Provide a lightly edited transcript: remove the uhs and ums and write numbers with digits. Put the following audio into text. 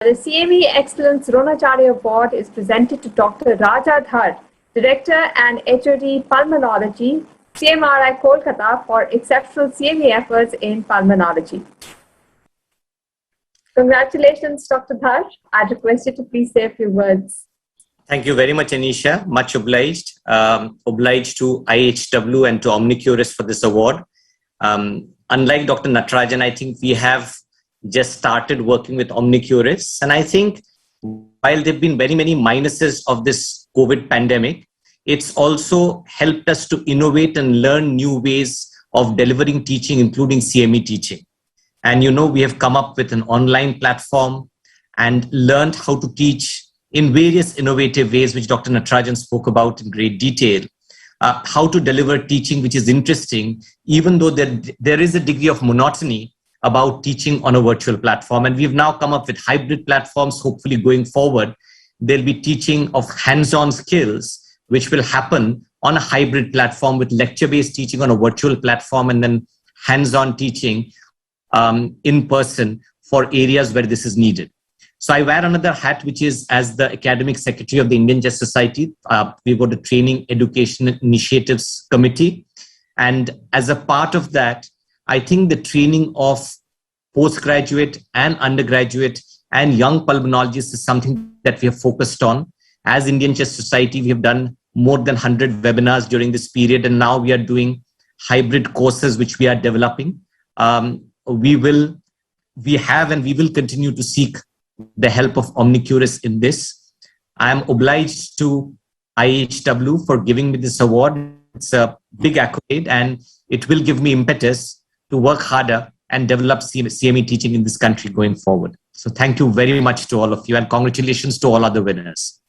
The CME Excellence Dronacharya Award is presented to Dr. Raja Dhar, Director and HOD Pulmonology, CMRI Kolkata, for exceptional CME efforts in pulmonology. Congratulations, Dr. Dhar. I'd request you to please say a few words. Thank you very much, Anisha. Much obliged. Obliged to IHW and to Omnicurus for this award. Unlike Dr. Natarajan, I think we have just started working with Omnicurus. And I think while there have been very many minuses of this COVID pandemic, it's also helped us to innovate and learn new ways of delivering teaching, including CME teaching. And we have come up with an online platform and learned how to teach in various innovative ways, which Dr. Natarajan spoke about in great detail. How to deliver teaching which is interesting, even though there is a degree of monotony about teaching on a virtual platform. And we've now come up with hybrid platforms. Hopefully going forward, there'll be teaching of hands-on skills, which will happen on a hybrid platform with lecture-based teaching on a virtual platform and then hands-on teaching in person for areas where this is needed. So I wear another hat, which is as the Academic Secretary of the Indian Chess Society. We've got a Training Education Initiatives Committee. And as a part of that, I think the training of postgraduate and undergraduate and young pulmonologists is something that we have focused on. As Indian Chess Society, we have done more than 100 webinars during this period. And now we are doing hybrid courses, which we are developing. We have and we will continue to seek the help of Omnicurus in this. I am obliged to IHW for giving me this award. It's a big accolade and it will give me impetus to work harder and develop CME teaching in this country going forward. So thank you very much to all of you and congratulations to all other winners.